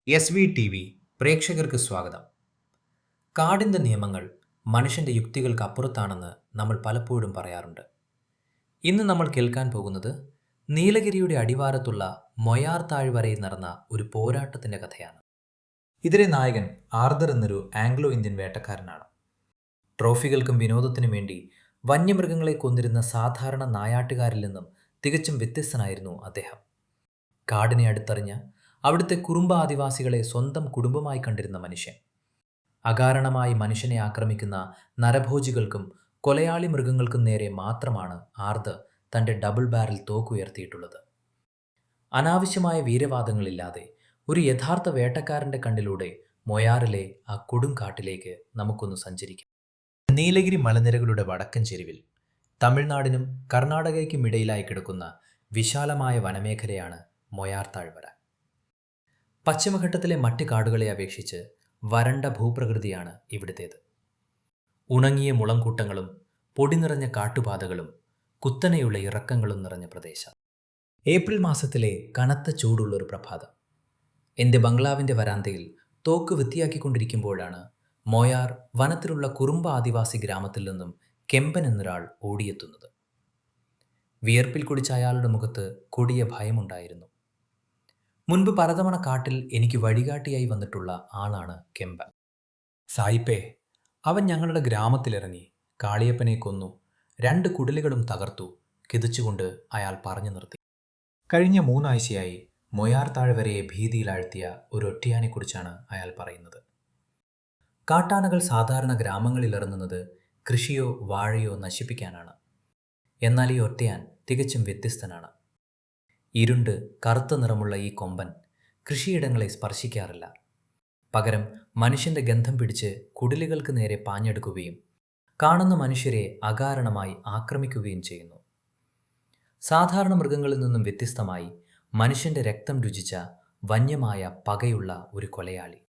SVTV പ്രേക്ഷകർക്ക് സ്വാഗതം. കാടിൻ്റെ നിയമങ്ങൾ മനുഷ്യൻ്റെ യുക്തികൾക്ക് അപ്പുറത്താണെന്ന് നമ്മൾ പലപ്പോഴും പറയാറുണ്ട്. ഇന്ന് നമ്മൾ കേൾക്കാൻ പോകുന്നത് നീലഗിരിയുടെ അടിവാരത്തുള്ള മൊയാർ താഴ്വരയിൽ നടന്ന ഒരു പോരാട്ടത്തിൻ്റെ കഥയാണ്. ഇതിലെ നായകൻ ആർതർ എന്നൊരു ആംഗ്ലോ ഇന്ത്യൻ വേട്ടക്കാരനാണ്. ട്രോഫികൾക്കും വിനോദത്തിനും വേണ്ടി വന്യമൃഗങ്ങളെ കൊന്നിരുന്ന സാധാരണ നായാട്ടുകാരിൽ നിന്നും തികച്ചും വ്യത്യസ്തനായിരുന്നു അദ്ദേഹം. കാടിനെ അടുത്തറിഞ്ഞ അവിടുത്തെ കുറുമ്പ ആദിവാസികളെ സ്വന്തം കുടുംബമായി കണ്ടിരുന്ന മനുഷ്യൻ. അകാരണമായി മനുഷ്യനെ ആക്രമിക്കുന്ന നരഭോജികൾക്കും കൊലയാളി മൃഗങ്ങൾക്കും നേരെ മാത്രമാണ് ആർതർ തൻ്റെ ഡബിൾ ബാരൽ തോക്കുയർത്തിയിട്ടുള്ളത്. അനാവശ്യമായ വീരവാദങ്ങളില്ലാതെ ഒരു യഥാർത്ഥ വേട്ടക്കാരൻ്റെ കണ്ണിലൂടെ മൊയാറിലെ ആ കൊടുങ്കാട്ടിലേക്ക് നമുക്കൊന്ന് സഞ്ചരിക്കാം. നീലഗിരി മലനിരകളുടെ വടക്കൻ ചെരുവിൽ തമിഴ്നാടിനും കർണാടകയ്ക്കും ഇടയിലായി കിടക്കുന്ന വിശാലമായ വനമേഖലയാണ് മൊയാർ താഴ്വര. പശ്ചിമഘട്ടത്തിലെ മറ്റ് കാടുകളെ അപേക്ഷിച്ച് വരണ്ട ഭൂപ്രകൃതിയാണ് ഇവിടുത്തേത്. ഉണങ്ങിയ മുളംകൂട്ടങ്ങളും പൊടി നിറഞ്ഞ കാട്ടുപാതകളും കുത്തനെയുള്ള ഇറക്കങ്ങളും നിറഞ്ഞ പ്രദേശം. ഏപ്രിൽ മാസത്തിലെ കനത്ത ചൂടുള്ളൊരു പ്രഭാതം. എൻ്റെ ബംഗ്ലാവിൻ്റെ വരാന്തയിൽ തോക്ക് വൃത്തിയാക്കിക്കൊണ്ടിരിക്കുമ്പോഴാണ് മൊയാർ വനത്തിലുള്ള കുറുമ്പ ആദിവാസി ഗ്രാമത്തിൽ നിന്നും കെമ്പൻ എന്നൊരാൾ ഓടിയെത്തുന്നത്. വിയർപ്പിൽ കുടിച്ച അയാളുടെ മുഖത്ത് കൊടിയ ഭയമുണ്ടായിരുന്നു. മുൻപ് പലതവണ കാട്ടിൽ എനിക്ക് വഴികാട്ടിയായി വന്നിട്ടുള്ള ആളാണ് കെമ്പൻ. സായിപ്പേ, അവൻ ഞങ്ങളുടെ ഗ്രാമത്തിലിറങ്ങി കാളിയപ്പനെ കൊന്നു, 2 കുടിലുകളും തകർത്തു, കിതച്ചുകൊണ്ട് അയാൾ പറഞ്ഞു നിർത്തി. കഴിഞ്ഞ 3 ആഴ്ചയായി മൊയാർ താഴ്വരയെ ഭീതിയിലാഴ്ത്തിയ ഒരു ഒറ്റയാനെക്കുറിച്ചാണ് അയാൾ പറയുന്നത്. കാട്ടാനകൾ സാധാരണ ഗ്രാമങ്ങളിൽ ഇറങ്ങുന്നത് കൃഷിയോ വാഴയോ നശിപ്പിക്കാനാണ്. എന്നാൽ ഈ ഒറ്റയാൻ തികച്ചും വ്യത്യസ്തനാണ്. ഇരുണ്ട് കറുത്ത നിറമുള്ള ഈ കൊമ്പൻ കൃഷിയിടങ്ങളെ സ്പർശിക്കാറില്ല. പകരം മനുഷ്യൻ്റെ ഗന്ധം പിടിച്ച് കുടിലുകൾക്ക് നേരെ പാഞ്ഞെടുക്കുകയും കാണുന്ന മനുഷ്യരെ അകാരണമായി ആക്രമിക്കുകയും ചെയ്യുന്നു. സാധാരണ മൃഗങ്ങളിൽ നിന്നും വ്യത്യസ്തമായി മനുഷ്യൻ്റെ രക്തം രുചിച്ച വന്യമായ പകയുള്ള ഒരു കൊലയാളി.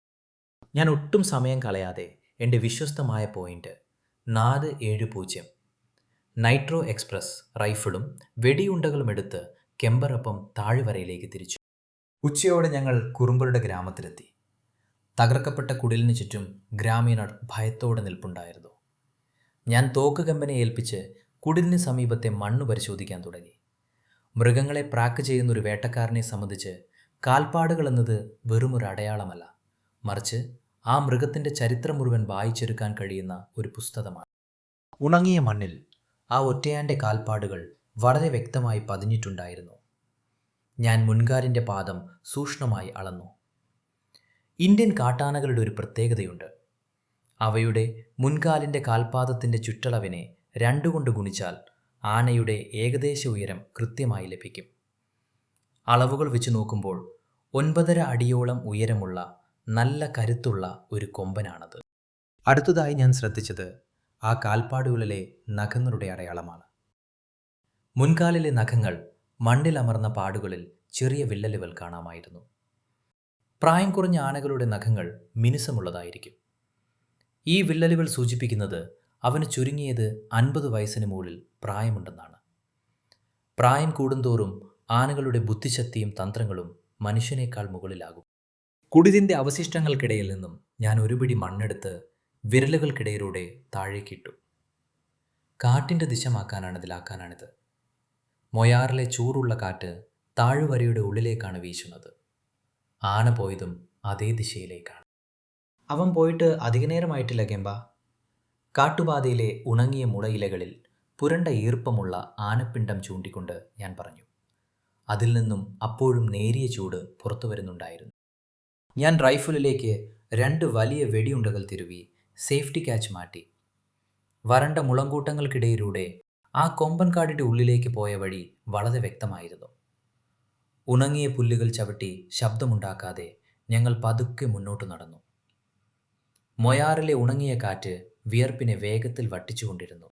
ഞാൻ ഒട്ടും സമയം കളയാതെ എൻ്റെ വിശ്വസ്തമായ പോയിൻ്റ് 470 നൈട്രോ എക്സ്പ്രസ് റൈഫിളും വെടിയുണ്ടകളും എടുത്ത് കെമ്പറൊപ്പം താഴ്വരയിലേക്ക് തിരിച്ചു. ഉച്ചയോടെ ഞങ്ങൾ കുറുമ്പരുടെ ഗ്രാമത്തിലെത്തി. തകർക്കപ്പെട്ട കുടിലിന് ചുറ്റും ഗ്രാമീണർ ഭയത്തോടെ നിൽപ്പുണ്ടായിരുന്നു. ഞാൻ തോക്ക് കെമ്പനെ ഏൽപ്പിച്ച് കുടിലിന് സമീപത്തെ മണ്ണ് പരിശോധിക്കാൻ തുടങ്ങി. മൃഗങ്ങളെ ട്രാക്ക് ചെയ്യുന്ന ഒരു വേട്ടക്കാരനെ സംബന്ധിച്ച് കാൽപ്പാടുകൾ എന്നത് വെറുമൊരു അടയാളമല്ല, മറിച്ച് ആ മൃഗത്തിൻ്റെ ചരിത്രം മുഴുവൻ വായിച്ചെടുക്കാൻ കഴിയുന്ന ഒരു പുസ്തകമാണ്. ഉണങ്ങിയ മണ്ണിൽ ആ ഒറ്റയാൻ്റെ കാൽപ്പാടുകൾ വളരെ വ്യക്തമായി പതിഞ്ഞിട്ടുണ്ടായിരുന്നു. ഞാൻ മുൻകാലിൻ്റെ പാദം സൂക്ഷ്മമായി അളന്നു. ഇന്ത്യൻ കാട്ടാനകളുടെ ഒരു പ്രത്യേകതയുണ്ട്. അവയുടെ മുൻകാലിൻ്റെ കാൽപാദത്തിൻ്റെ ചുറ്റളവിനെ 2 കൊണ്ട് ഗുണിച്ചാൽ ആനയുടെ ഏകദേശ ഉയരം കൃത്യമായി ലഭിക്കും. അളവുകൾ വെച്ച് നോക്കുമ്പോൾ 9.5 അടിയോളം ഉയരമുള്ള നല്ല കരുത്തുള്ള ഒരു കൊമ്പനാണത്. അടുത്തതായി ഞാൻ ശ്രദ്ധിച്ചത് ആ കാൽപ്പാടുകളിലെ നഖങ്ങളുടെ അടയാളമാണ്. മുൻകാലിലെ നഖങ്ങൾ മണ്ണിലമർന്ന പാടുകളിൽ ചെറിയ വിള്ളലുകൾ കാണാമായിരുന്നു. പ്രായം കുറഞ്ഞ ആനകളുടെ നഖങ്ങൾ മിനുസമുള്ളതായിരിക്കും. ഈ വിള്ളലുകൾ സൂചിപ്പിക്കുന്നത് അവന് ചുരുങ്ങിയത് 50 വയസ്സിന് മുകളിൽ പ്രായമുണ്ടെന്നാണ്. പ്രായം കൂടുന്തോറും ആനകളുടെ ബുദ്ധിശക്തിയും തന്ത്രങ്ങളും മനുഷ്യനേക്കാൾ മുകളിലാകും. കുടിലിൻ്റെ അവശിഷ്ടങ്ങൾക്കിടയിൽ നിന്നും ഞാൻ ഒരു പിടി മണ്ണെടുത്ത് വിരലുകൾക്കിടയിലൂടെ താഴേക്കിട്ടു. കാറ്റിൻ്റെ ദിശ മാക്കാനാണിത്. മൊയാറിലെ ചൂടുള്ള കാറ്റ് താഴ്വരയുടെ ഉള്ളിലേക്കാണ് വീശുന്നത്. ആന പോയതും അതേ ദിശയിലേക്കാണ്. അവൻ പോയിട്ട് അധിക നേരമായിട്ടില്ല കെമ്പ. കാട്ടുപാതയിലെ ഉണങ്ങിയ മുളയിലകളിൽ പുരണ്ട ഈർപ്പമുള്ള ആനപ്പിണ്ടം ചൂണ്ടിക്കൊണ്ട് ഞാൻ പറഞ്ഞു. അതിൽ നിന്നും അപ്പോഴും നേരിയ ചൂട് പുറത്തു വരുന്നുണ്ടായിരുന്നു. ഞാൻ റൈഫിളിലേക്ക് 2 വലിയ വെടിയുണ്ടകൾ തിരുവി സേഫ്റ്റി ക്യാച്ച് മാറ്റി. വരണ്ട മുളങ്കൂട്ടങ്ങൾക്കിടയിലൂടെ ആ കൊമ്പൻ കാടിൻ്റെ ഉള്ളിലേക്ക് പോയ വഴി വളരെ വ്യക്തമായിരുന്നു. ഉണങ്ങിയ പുല്ലുകൾ ചവിട്ടി ശബ്ദമുണ്ടാക്കാതെ ഞങ്ങൾ പതുക്കെ മുന്നോട്ട് നടന്നു. മൊയാറിലെ ഉണങ്ങിയ കാറ്റ് വിയർപ്പിനെ വേഗത്തിൽ വട്ടിച്ചുകൊണ്ടിരുന്നു.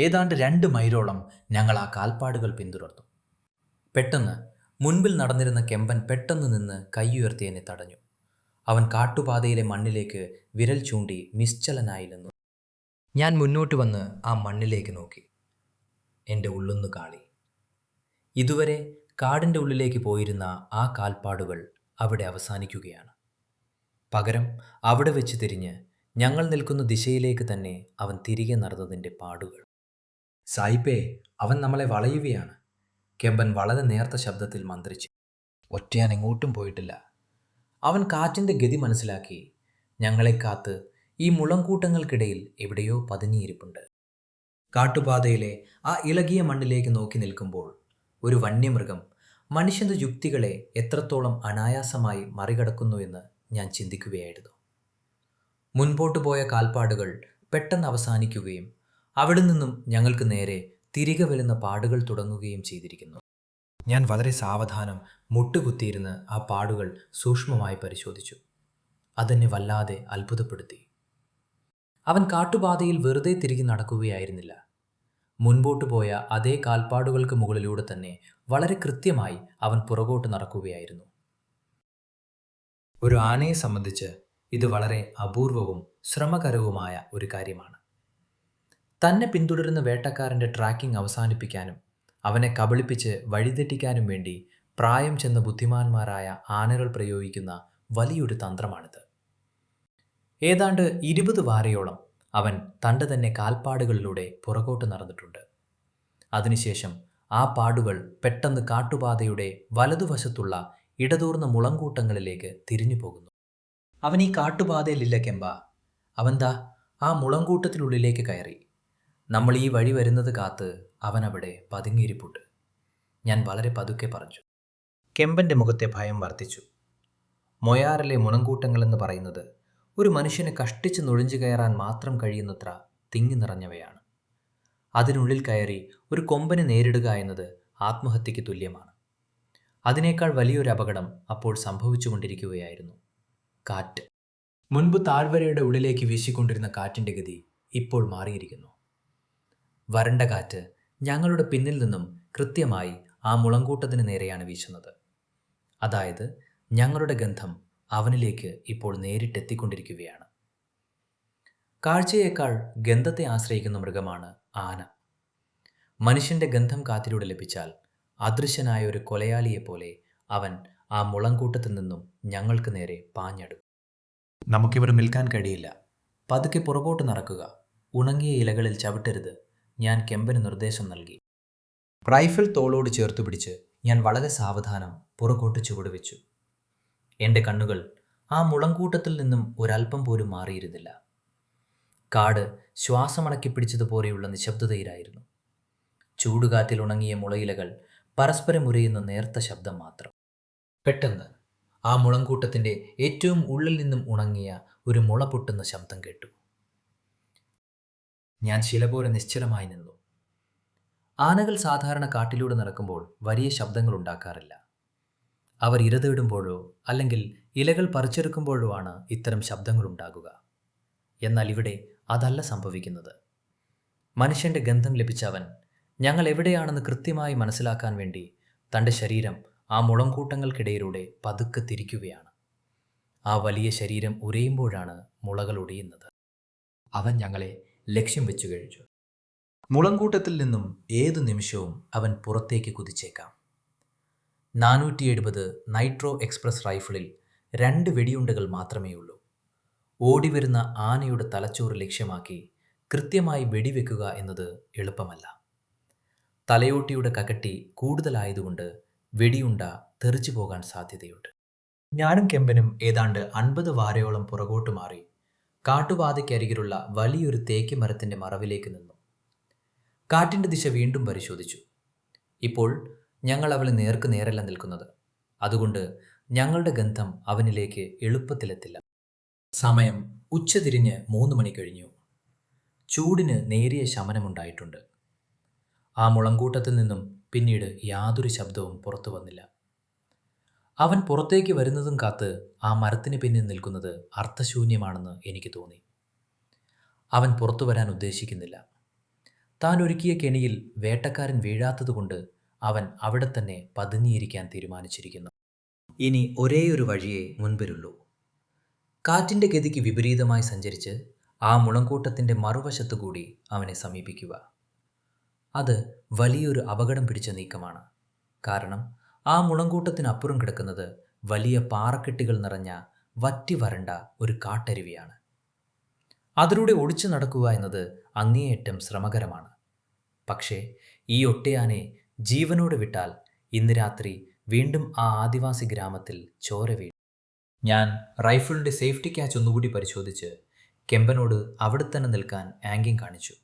ഏതാണ്ട് 2 മൈലോളം ഞങ്ങൾ ആ കാൽപ്പാടുകൾ പിന്തുടർന്നു. പെട്ടെന്ന് മുൻപിൽ നടന്നിരുന്ന കെമ്പൻ പെട്ടെന്ന് നിന്ന് കൈയുയർത്തി എന്നെ തടഞ്ഞു. അവൻ കാട്ടുപാതയിലെ മണ്ണിലേക്ക് വിരൽ ചൂണ്ടി നിശ്ചലനായി നിന്നു. ഞാൻ മുന്നോട്ട് വന്ന് ആ മണ്ണിലേക്ക് നോക്കി. എൻ്റെ ഉള്ളൊന്നു കാളി. ഇതുവരെ കാടിൻ്റെ ഉള്ളിലേക്ക് പോയിരുന്ന ആ കാൽപ്പാടുകൾ അവിടെ അവസാനിക്കുകയാണ്. പകരം അവിടെ വെച്ച് തിരിഞ്ഞ് ഞങ്ങൾ നിൽക്കുന്ന ദിശയിലേക്ക് തന്നെ അവൻ തിരികെ നടന്നതിൻ്റെ പാടുകൾ. സായിപ്പേ, അവൻ നമ്മളെ വളയുകയാണ്, കെമ്പൻ വളരെ നേർത്ത ശബ്ദത്തിൽ മന്ത്രിച്ചു. ഒറ്റയാൻ എങ്ങോട്ടും പോയിട്ടില്ല. അവൻ കാറ്റിൻ്റെ ഗതി മനസ്സിലാക്കി ഞങ്ങളെ കാത്ത് ഈ മുളങ്കൂട്ടങ്ങൾക്കിടയിൽ എവിടെയോ പതുങ്ങിയിരിപ്പുണ്ട്. കാട്ടുപാതയിലെ ആ ഇളകിയ മണ്ണിലേക്ക് നോക്കി നിൽക്കുമ്പോൾ ഒരു വന്യമൃഗം മനുഷ്യൻ്റെ യുക്തികളെ എത്രത്തോളം അനായാസമായി മറികടക്കുന്നു എന്ന് ഞാൻ ചിന്തിക്കുകയായിരുന്നു. മുൻപോട്ട് പോയ കാൽപ്പാടുകൾ പെട്ടെന്ന് അവസാനിക്കുകയും അവിടെ നിന്നും ഞങ്ങൾക്ക് നേരെ തിരികെ വരുന്ന പാടുകൾ തുടങ്ങുകയും ചെയ്തിരിക്കുന്നു. ഞാൻ വളരെ സാവധാനം മുട്ടുകുത്തിയിരുന്ന് ആ പാടുകൾ സൂക്ഷ്മമായി പരിശോധിച്ചു. അതെന്നെ വല്ലാതെ അത്ഭുതപ്പെടുത്തി. അവൻ കാട്ടുപാതയിൽ വെറുതെ തിരികെ നടക്കുകയായിരുന്നില്ല. മുൻപോട്ട് പോയ അതേ കാൽപ്പാടുകൾക്ക് മുകളിലൂടെ തന്നെ വളരെ കൃത്യമായി അവൻ പുറകോട്ട് നടക്കുകയായിരുന്നു. ഒരു ആനയെ സംബന്ധിച്ച് ഇത് വളരെ അപൂർവവും ശ്രമകരവുമായ ഒരു കാര്യമാണ്. തന്നെ പിന്തുടരുന്ന വേട്ടക്കാരൻ്റെ ട്രാക്കിംഗ് അവസാനിപ്പിക്കാനും അവനെ കബളിപ്പിച്ച് വഴിതെറ്റിക്കാനും വേണ്ടി പ്രായം ചെന്ന ബുദ്ധിമാന്മാരായ ആനകൾ പ്രയോഗിക്കുന്ന വലിയൊരു തന്ത്രമാണിത്. ഏതാണ്ട് 20 വാരയോളം അവൻ തൻ്റെ തന്നെ കാൽപ്പാടുകളിലൂടെ പുറകോട്ട് നടന്നിട്ടുണ്ട്. അതിനുശേഷം ആ പാടുകൾ പെട്ടെന്ന് കാട്ടുപാതയുടെ വലതുവശത്തുള്ള ഇടതൂർന്ന മുളങ്കൂട്ടങ്ങളിലേക്ക് തിരിഞ്ഞു പോകുന്നു. അവൻ ഈ കാട്ടുപാതയിലില്ല കെമ്പ. അവൻതാ ആ മുളങ്കൂട്ടത്തിനുള്ളിലേക്ക് കയറി. നമ്മൾ ഈ വഴി വരുന്നത് കാത്ത് അവനവിടെ പതുങ്ങിയിരിപ്പുണ്ട്. ഞാൻ വളരെ പതുക്കെ പറഞ്ഞു. കെമ്പൻ്റെ മുഖത്തെ ഭയം വർദ്ധിച്ചു. മൊയാറിലെ മുളങ്കൂട്ടങ്ങളെന്ന് പറയുന്നത് ഒരു മനുഷ്യനെ കഷ്ടിച്ച് നുഴഞ്ഞു കയറാൻ മാത്രം കഴിയുന്നത്ര തിങ്ങി നിറഞ്ഞവയാണ്. അതിനുള്ളിൽ കയറി ഒരു കൊമ്പനെ നേരിടുക എന്നത് ആത്മഹത്യയ്ക്ക് തുല്യമാണ്. അതിനേക്കാൾ വലിയൊരു അപകടം അപ്പോൾ സംഭവിച്ചുകൊണ്ടിരിക്കുകയായിരുന്നു. കാറ്റ്. മുൻപ് താഴ്വരയുടെ ഉള്ളിലേക്ക് വീശിക്കൊണ്ടിരുന്ന കാറ്റിൻ്റെ ഗതി ഇപ്പോൾ മാറിയിരിക്കുന്നു. വരണ്ട കാറ്റ് ഞങ്ങളുടെ പിന്നിൽ നിന്നും കൃത്യമായി ആ മുളങ്കൂട്ടത്തിന് നേരെയാണ് വീശുന്നത്. അതായത് ഞങ്ങളുടെ ഗന്ധം അവനിലേക്ക് ഇപ്പോൾ നേരിട്ടെത്തിക്കൊണ്ടിരിക്കുകയാണ്. കാഴ്ചയേക്കാൾ ഗന്ധത്തെ ആശ്രയിക്കുന്ന മൃഗമാണ് ആന. മനുഷ്യൻ്റെ ഗന്ധം കാറ്റിലൂടെ ലഭിച്ചാൽ അദൃശ്യനായ ഒരു കൊലയാളിയെപ്പോലെ അവൻ ആ മുളങ്കൂട്ടത്തിൽ നിന്നും ഞങ്ങൾക്ക് നേരെ പാഞ്ഞെടുക്കും. നമുക്കിവിടെ നിൽക്കാൻ കഴിയില്ല. പതുക്കെ പുറകോട്ട് നടക്കുക. ഉണങ്ങിയ ഇലകളിൽ ചവിട്ടരുത്. ഞാൻ കെമ്പന് നിർദ്ദേശം നൽകി. റൈഫിൾ തോളോട് ചേർത്ത് പിടിച്ച് ഞാൻ വളരെ സാവധാനം പുറകോട്ട് ചുവടുവെച്ചു. എൻ്റെ കണ്ണുകൾ ആ മുളങ്കൂട്ടത്തിൽ നിന്നും ഒരൽപ്പം പോലും മാറിയിരുന്നില്ല. കാട് ശ്വാസമടക്കി പിടിച്ചതുപോലെയുള്ള നിശബ്ദതയിലായിരുന്നു. ചൂടുകാറ്റിൽ ഉണങ്ങിയ മുളയിലകൾ പരസ്പരം ഉരയുന്ന നേർത്ത ശബ്ദം മാത്രം. പെട്ടെന്ന് ആ മുളങ്കൂട്ടത്തിൻ്റെ ഏറ്റവും ഉള്ളിൽ നിന്നും ഉണങ്ങിയ ഒരു മുള പൊട്ടുന്ന ശബ്ദം കേട്ടു. ഞാൻ ശില പോലെ നിശ്ചലമായി നിന്നു. ആനകൾ സാധാരണ കാട്ടിലൂടെ നടക്കുമ്പോൾ വലിയ ശബ്ദങ്ങൾ ഉണ്ടാക്കാറില്ല. അവർ ഇര തേടുമ്പോഴോ അല്ലെങ്കിൽ ഇലകൾ പറിച്ചെടുക്കുമ്പോഴോ ആണ് ഇത്തരം ശബ്ദങ്ങൾ ഉണ്ടാകുക. എന്നാൽ ഇവിടെ അതല്ല സംഭവിക്കുന്നത്. മനുഷ്യൻ്റെ ഗന്ധം ലഭിച്ചവൻ ഞങ്ങൾ എവിടെയാണെന്ന് കൃത്യമായി മനസ്സിലാക്കാൻ വേണ്ടി തൻ്റെ ശരീരം ആ മുളങ്കൂട്ടങ്ങൾക്കിടയിലൂടെ പതുക്കെ തിരിക്കുകയാണ്. ആ വലിയ ശരീരം ഉരയുമ്പോഴാണ് മുളകൾ ഒടിയുന്നത്. അവൻ ഞങ്ങളെ ലക്ഷ്യം വെച്ചു കഴിഞ്ഞു. മുളങ്കൂട്ടത്തിൽ നിന്നും ഏതു നിമിഷവും അവൻ പുറത്തേക്ക് കുതിച്ചേക്കാം. 470 നൈട്രോ എക്സ്പ്രസ് റൈഫിളിൽ 2 വെടിയുണ്ടകൾ മാത്രമേ ഉള്ളൂ. ഓടിവരുന്ന ആനയുടെ തലച്ചോറ് ലക്ഷ്യമാക്കി കൃത്യമായി വെടിവെക്കുക എന്നത് എളുപ്പമല്ല. തലയോട്ടിയുടെ കകട്ടി കൂടുതലായതുകൊണ്ട് വെടിയുണ്ട തെറിച്ചു പോകാൻ സാധ്യതയുണ്ട്. ഞാനും കെമ്പനും ഏതാണ്ട് 50 വാരയോളം പുറകോട്ട് മാറി കാട്ടുപാതയ്ക്കരികിലുള്ള വലിയൊരു തേക്ക് മരത്തിൻ്റെ മറവിലേക്ക് നിന്നു. കാറ്റിൻ്റെ ദിശ വീണ്ടും പരിശോധിച്ചു. ഇപ്പോൾ ഞങ്ങൾ അവളെ നേർക്ക് നേരല്ല നിൽക്കുന്നത്. അതുകൊണ്ട് ഞങ്ങളുടെ ഗന്ധം അവനിലേക്ക് എളുപ്പത്തിലെത്തില്ല. സമയം ഉച്ചതിരിഞ്ഞ് 3 മണി കഴിഞ്ഞു. ചൂടിന് നേരിയ ശമനമുണ്ടായിട്ടുണ്ട്. ആ മുളങ്കൂട്ടത്തിൽ നിന്നും പിന്നീട് യാതൊരു ശബ്ദവും പുറത്തു വന്നില്ല. അവൻ പുറത്തേക്ക് വരുന്നതും കാത്ത് ആ മരത്തിന് പിന്നിൽ നിൽക്കുന്നത് അർത്ഥശൂന്യമാണെന്ന് എനിക്ക് തോന്നി. അവൻ പുറത്തു വരാൻ ഉദ്ദേശിക്കുന്നില്ല. താൻ ഒരുക്കിയ കെണിയിൽ വേട്ടക്കാരൻ വീഴാത്തതുകൊണ്ട് അവൻ അവിടെ തന്നെ പതുങ്ങിയിരിക്കാൻ തീരുമാനിച്ചിരിക്കുന്നു. ഇനി ഒരേയൊരു വഴിയേ മുൻപിലുള്ളൂ. കാറ്റിൻ്റെ ഗതിക്ക് വിപരീതമായി സഞ്ചരിച്ച് ആ മുളങ്കൂട്ടത്തിൻ്റെ മറുവശത്തു കൂടി അവനെ സമീപിക്കുക. അത് വലിയൊരു അപകടം പിടിച്ച നീക്കമാണ്. കാരണം ആ മുളങ്കൂട്ടത്തിനപ്പുറം കിടക്കുന്നത് വലിയ പാറക്കെട്ടുകൾ നിറഞ്ഞ വറ്റി വരണ്ട ഒരു കാട്ടരുവിയാണ്. അതിലൂടെ ഒളിച്ചു നടക്കുക എന്നത് അങ്ങേയറ്റം ശ്രമകരമാണ്. പക്ഷേ ഈ ഒറ്റയാനെ ജീവനോടെ വിട്ടാൽ ഇന്ന് രാത്രി വീണ്ടും ആ ആദിവാസി ഗ്രാമത്തിൽ ചോര വീഴും. ഞാൻ റൈഫിളിൻ്റെ സേഫ്റ്റി ക്യാച്ച് ഒന്നുകൂടി പരിശോധിച്ച് കെമ്പനോട് അവിടെ തന്നെ നിൽക്കാൻ ആംഗ്യം കാണിച്ചു.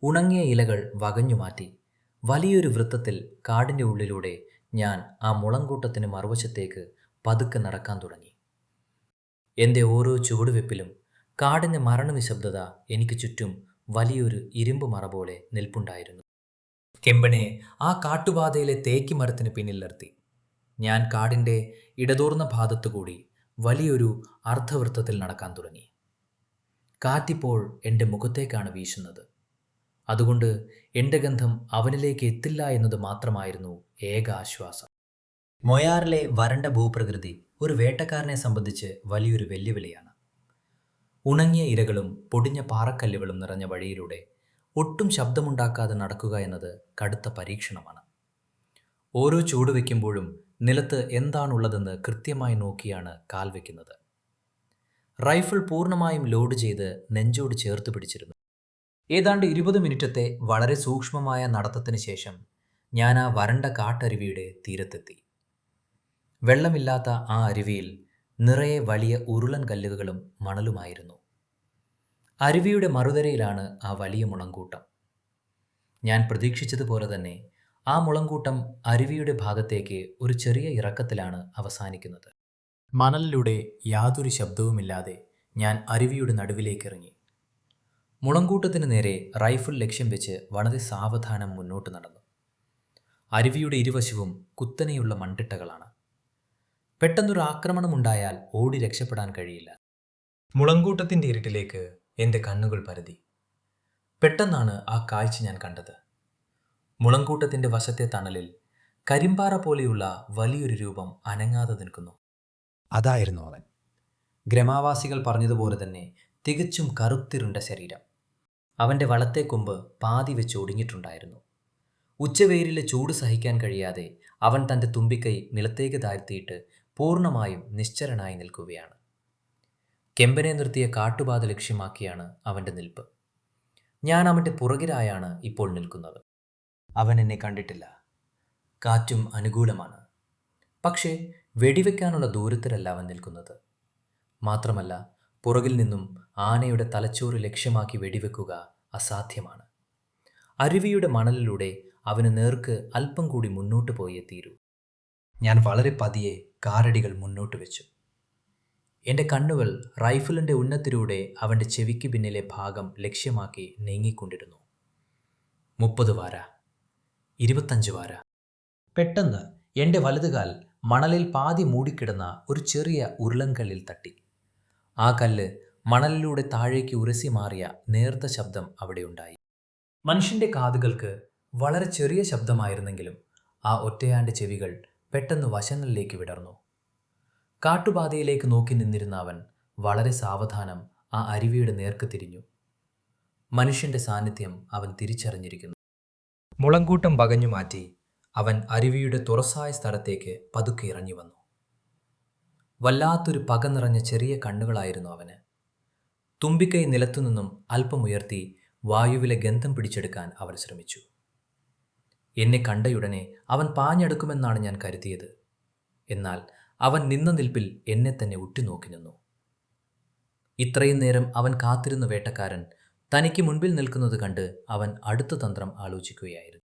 ഉണങ്ങിയ ഇലകൾ വകഞ്ഞു മാറ്റി വലിയൊരു വൃത്തത്തിൽ കാടിൻ്റെ ഉള്ളിലൂടെ ഞാൻ ആ മുളങ്കൂട്ടത്തിന് മറുവശത്തേക്ക് പതുക്കെ നടക്കാൻ തുടങ്ങി. എൻ്റെ ഓരോ ചുവടുവെപ്പിലും കാടിൻ്റെ മരണനിശബ്ദത എനിക്ക് ചുറ്റും വലിയൊരു ഇരുമ്പ് മറ പോലെ നിൽപ്പുണ്ടായിരുന്നു. കെമ്പനെ ആ കാട്ടുപാതയിലെ തേക്ക് മരത്തിന് പിന്നിൽ നിർത്തി. ഞാൻ കാടിൻ്റെ ഇടതൂർന്ന ഭാഗത്തുകൂടി വലിയൊരു അർദ്ധവൃത്തത്തിൽ നടക്കാൻ തുടങ്ങി. കാറ്റിപ്പോൾ എൻ്റെ മുഖത്തേക്കാണ് വീശുന്നത്. അതുകൊണ്ട് എൻ്റെ ഗന്ധം അവനിലേക്ക് എത്തില്ല എന്നത് മാത്രമായിരുന്നു ഏക ആശ്വാസം. മൊയാറിലെ വരണ്ട ഭൂപ്രകൃതി ഒരു വേട്ടക്കാരനെ സംബന്ധിച്ച് വലിയൊരു വെല്ലുവിളിയാണ്. ഉണങ്ങിയ ഇരകളും പൊടിഞ്ഞ പാറക്കല്ലുകളും നിറഞ്ഞ വഴിയിലൂടെ ഒട്ടും ശബ്ദമുണ്ടാക്കാതെ നടക്കുക എന്നത് കടുത്ത പരീക്ഷണമാണ്. ഓരോ ചൂട് വയ്ക്കുമ്പോഴും നിലത്ത് എന്താണുള്ളതെന്ന് കൃത്യമായി നോക്കിയാണ് കാൽ വയ്ക്കുന്നത്. റൈഫിൾ പൂർണ്ണമായും ലോഡ് ചെയ്ത് നെഞ്ചോട് ചേർത്ത് പിടിച്ചിരുന്നു. ഏതാണ്ട് 20 മിനിറ്റത്തെ വളരെ സൂക്ഷ്മമായ നടത്തത്തിന് ശേഷം ഞാൻ ആ വരണ്ട കാട്ടരുവിയുടെ തീരത്തെത്തി. വെള്ളമില്ലാത്ത ആ അരുവിയിൽ നിറയെ വലിയ ഉരുളൻ കല്ലുകളും മണലുമായിരുന്നു. അരുവിയുടെ മറുകരയിലാണ് ആ വലിയ മുളങ്കൂട്ടം. ഞാൻ പ്രതീക്ഷിച്ചതുപോലെ തന്നെ ആ മുളങ്കൂട്ടം അരുവിയുടെ ഭാഗത്തേക്ക് ഒരു ചെറിയ ഇറക്കത്തിലാണ് അവസാനിക്കുന്നത്. മണലിലൂടെ യാതൊരു ശബ്ദവുമില്ലാതെ ഞാൻ അരുവിയുടെ നടുവിലേക്ക് ഇറങ്ങി. മുളങ്കൂട്ടത്തിന് നേരെ റൈഫിൾ ലക്ഷ്യം വെച്ച് വളരെ സാവധാനം മുന്നോട്ട് നടന്നു. അരുവിയുടെ ഇരുവശവും കുത്തനെയുള്ള മൺതിട്ടകളാണ്. പെട്ടെന്നൊരു ആക്രമണമുണ്ടായാൽ ഓടി രക്ഷപ്പെടാൻ കഴിയില്ല. മുളങ്കൂട്ടത്തിൻ്റെ ഇരുട്ടിലേക്ക് എൻ്റെ കണ്ണുകൾ പരതി. പെട്ടെന്നാണ് ആ കാഴ്ച ഞാൻ കണ്ടത്. മുളങ്കൂട്ടത്തിൻ്റെ വശത്തെ തണലിൽ കരിമ്പാറ പോലെയുള്ള വലിയൊരു രൂപം അനങ്ങാതെ നിൽക്കുന്നു. അതായിരുന്നു അവൻ. ഗ്രാമവാസികൾ പറഞ്ഞതുപോലെ തന്നെ തികച്ചും കറുത്തിരുണ്ട ശരീരം. അവൻ്റെ വളത്തെ കൊമ്പ് പാതി വെച്ച് ഒടിഞ്ഞിട്ടുണ്ടായിരുന്നു. ഉച്ചവെയിലിലെ ചൂട് സഹിക്കാൻ കഴിയാതെ അവൻ തൻ്റെ തുമ്പിക്കൈ നിലത്തേക്ക് താഴ്ത്തിയിട്ട് പൂർണ്ണമായും നിശ്ചലനായി നിൽക്കുകയാണ്. കെമ്പനെ നിർത്തിയ കാട്ടുപാത ലക്ഷ്യമാക്കിയാണ് അവൻ്റെ നിൽപ്പ്. ഞാൻ അവൻ്റെ പുറകിലായാണ് ഇപ്പോൾ നിൽക്കുന്നത്. അവൻ എന്നെ കണ്ടിട്ടില്ല. കാറ്റും അനുകൂലമാണ്. പക്ഷേ വെടിവെക്കാനുള്ള ദൂരത്തിലല്ല അവൻ നിൽക്കുന്നത്. മാത്രമല്ല, പുറകിൽ നിന്നും ആനയുടെ തലച്ചോറ് ലക്ഷ്യമാക്കി വെടിവെക്കുക അസാധ്യമാണ്. അരുവിയുടെ മണലിലൂടെ അവന് നേർക്ക് അല്പം കൂടി മുന്നോട്ട് പോയേ തീരൂ. ഞാൻ വളരെ പതിയെ കാലടികൾ മുന്നോട്ട് വെച്ചു. എൻ്റെ കണ്ണുകൾ റൈഫിളിൻ്റെ ഉന്നത്തിലൂടെ അവൻ്റെ ചെവിക്ക് പിന്നിലെ ഭാഗം ലക്ഷ്യമാക്കി നീങ്ങിക്കൊണ്ടിരുന്നു. 30 വാര, 25 വാര. പെട്ടെന്ന് എൻ്റെ വലതുകാൽ മണലിൽ പാതി മൂടിക്കിടന്ന ഒരു ചെറിയ ഉരുളൻകല്ലിൽ തട്ടി. ആ കല്ല് മണലിലൂടെ താഴേക്ക് ഉരസി മാറിയ നേർത്ത ശബ്ദം അവിടെയുണ്ടായി. മനുഷ്യൻ്റെ കാതുകൾക്ക് വളരെ ചെറിയ ശബ്ദമായിരുന്നെങ്കിലും ആ ഒറ്റയാൻ്റെ ചെവികൾ പെട്ടെന്ന് വശങ്ങളിലേക്ക് വിടർന്നു. കാട്ടുപാതയിലേക്ക് നോക്കി നിന്നിരുന്ന അവൻ വളരെ സാവധാനം ആ അരുവിയുടെ നേർക്ക് തിരിഞ്ഞു. മനുഷ്യൻ്റെ സാന്നിധ്യം അവൻ തിരിച്ചറിഞ്ഞിരിക്കുന്നു. മുളങ്കൂട്ടം വകഞ്ഞു മാറ്റി അവൻ അരുവിയുടെ തുറസായ സ്ഥലത്തേക്ക് പതുക്കെ ഇറങ്ങി വന്നു. വല്ലാത്തൊരു പക നിറഞ്ഞ ചെറിയ കണ്ണുകളായിരുന്നു അവന്. തുമ്പിക്കൈ നിലത്തുനിന്നും അല്പം ഉയർത്തി വായുവിലെ ഗന്ധം പിടിച്ചെടുക്കാൻ അവൻ ശ്രമിച്ചു. എന്നെ കണ്ടയുടനെ അവൻ പാഞ്ഞെടുക്കുമെന്നാണ് ഞാൻ കരുതിയത്. എന്നാൽ അവൻ നിന്ന നിൽപ്പിൽ എന്നെ തന്നെ ഉറ്റുനോക്കി നിന്നു. ഇത്രയും നേരം അവൻ കാത്തിരുന്ന വേട്ടക്കാരൻ തനിക്ക് മുൻപിൽ നിൽക്കുന്നത് കണ്ട് അവൻ അടുത്ത തന്ത്രം ആലോചിക്കുകയായിരുന്നു.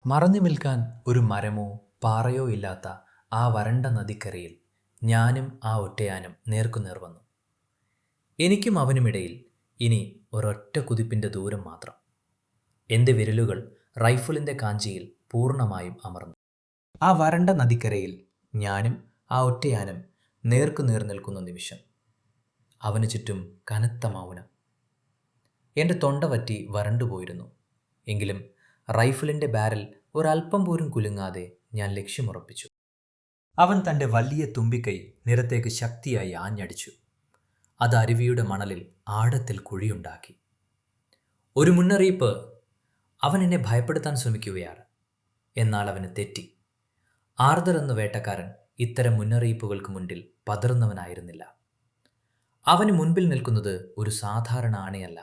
മറഞ്ഞു നിൽക്കാൻ ഒരു മരമോ പാറയോ ഇല്ലാത്ത ആ വരണ്ട നദിക്കരയിൽ ഞാനും ആ ഒറ്റയാനും നേർക്കുനേർ വന്നു. എനിക്കും അവനുമിടയിൽ ഇനി ഒരൊറ്റ കുതിപ്പിൻ്റെ ദൂരം മാത്രം. എൻ്റെ വിരലുകൾ റൈഫിളിൻ്റെ കാഞ്ചിയിൽ പൂർണ്ണമായും അമർന്നു. ആ വരണ്ട നദിക്കരയിൽ ഞാനും ആ ഒറ്റയാനും നേർക്കുനേർ നിൽക്കുന്ന നിമിഷം അവന് ചുറ്റും കനത്ത മൗനം. എൻ്റെ തൊണ്ട വറ്റി വരണ്ടുപോയിരുന്നു. എങ്കിലും റൈഫിളിൻ്റെ ബാരൽ ഒരൽപ്പം പോലും കുലുങ്ങാതെ ഞാൻ ലക്ഷ്യമുറപ്പിച്ചു. അവൻ തൻ്റെ വലിയ തുമ്പിക്കൈ നിലത്തേക്ക് ശക്തിയായി ആഞ്ഞടിച്ചു. അത് അരുവിയുടെ മണലിൽ ആഴത്തിൽ കുഴിയുണ്ടാക്കി. ഒരു മുന്നറിയിപ്പ്. അവൻ എന്നെ ഭയപ്പെടുത്താൻ ശ്രമിക്കുകയാണ്. എന്നാൽ അവന് തെറ്റി. ആർതർ എന്ന വേട്ടക്കാരൻ ഇത്തരം മുന്നറിയിപ്പുകൾക്ക് മുന്നിൽ പതറുന്നവനായിരുന്നില്ല. അവന് മുൻപിൽ നിൽക്കുന്നത് ഒരു സാധാരണ ആനയല്ല,